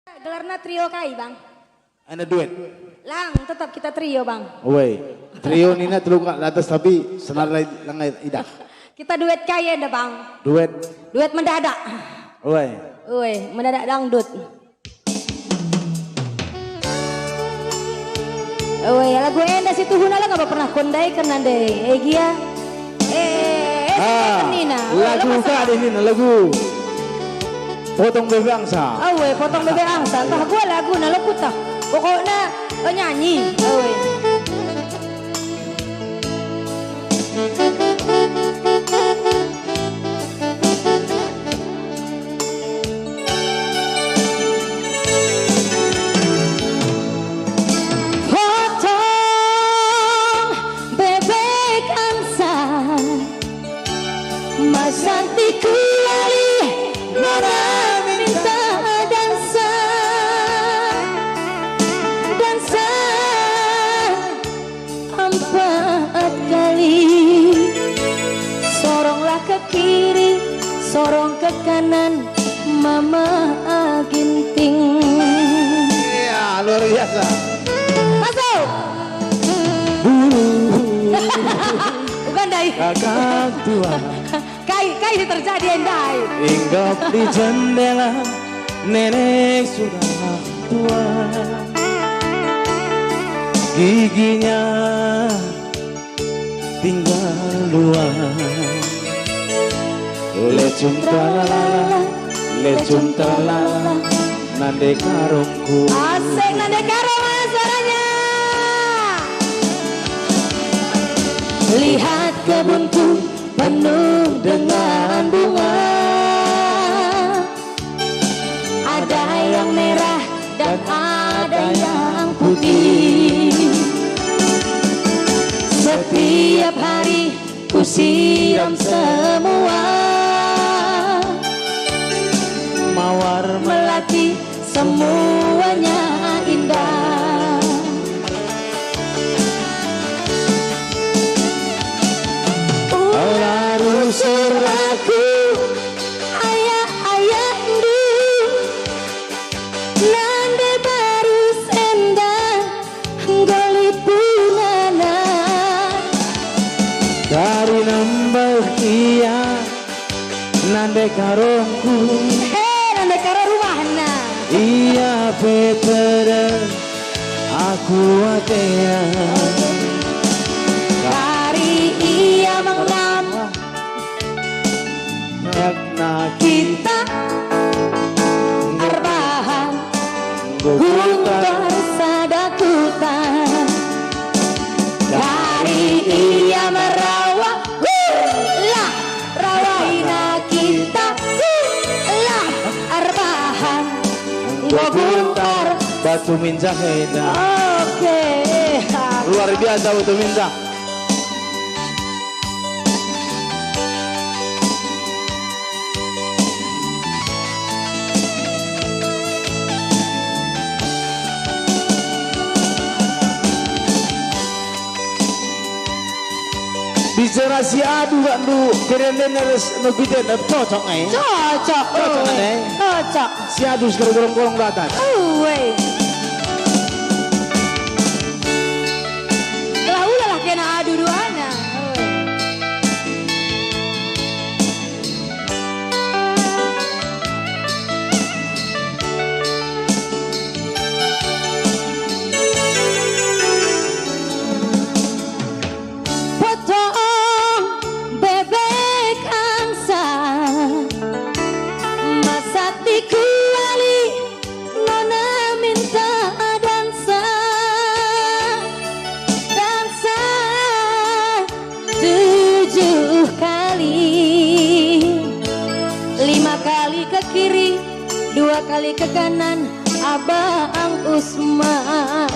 Gelarnya trio kai bang. Ada duet. Lang, tetap kita trio bang. Woi, trio nina teluk atas tapi senar langai idah. Kita duet kai ada bang. Duet. Duet mendadak. Woi. Woi, mendadak dangdut. Woi, lagu endas itu hunala nggak pernah kondai kena deh. Gia. Nina. Lagu kah deh Nina lagu. Potong bebek angsa. Woi, potong bebek angsa. Entah gua lagu nalo kutah. Pokoknya nyanyi. Woi. Santiku lali Nona minta dansa Dansa 4 kali Soronglah ke kiri Sorong ke kanan Mama ginting. Iya luar biasa. Masuk. Bukan dai. Kakak tua. Kai terjadi endai. Hinggap di jendela, nenek sudah tua. Giginya tinggal 2. Lecum tralala, lecum tralala, nande karungku. Asik nande karung suaranya. Lihat kebunku penuh dengan bunga, ada yang merah dan ada yang putih. Setiap hari ku siram semua, Mawar melati semuanya indah. Suraku ayah ndu nande baru senda golipunana dari nambah iya nande karungku. Nande karo rumahna. Iya Peter aku atea hari ia mengenam yakna kita arbahan guntar sadakutan dari ia merawat lah rawaina kita lah arbahan guntar. batu minjak heda. Oke. Luar biasa batu minjak. Bicara si adu kan du kerenden harus nubiden cocok nih. Cocok. Cocok nih. Cocok. Si adu sekarang golong ke atas. Woi. Lah ulah kena adu duana. Potong bebek angsa Masatiku lali Nona minta dansa Dansa 7 kali 5 kali ke kiri 2 kali ke kanan Abang Usman.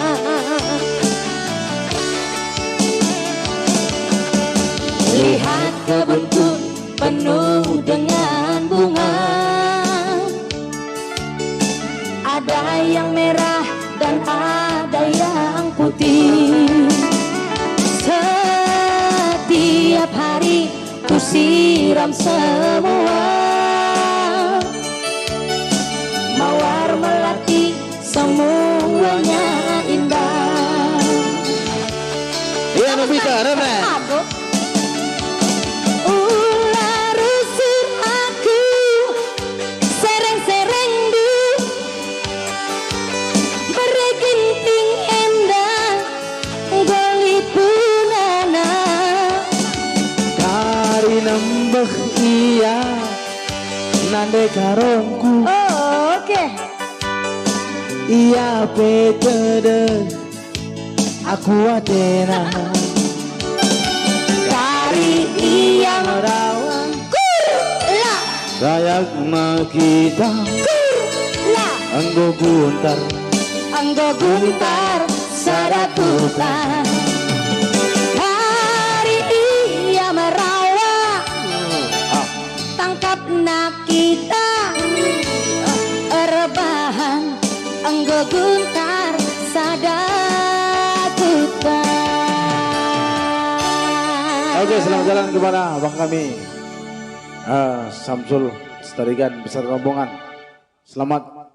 Lihat kebunku penuh dengan bunga, ada yang merah dan ada yang putih. Setiap hari ku siram semua, mawar melati Iya petede aku atena Kari iya merawat la sayang kita la anggo guntar anggo guntar saratutan Kari iya merawat tangkap nak kita rebahan anggo guntar sadatutan. Oke, selamat jalan kepada abang kami Samsul Starigan besar rombongan. Selamat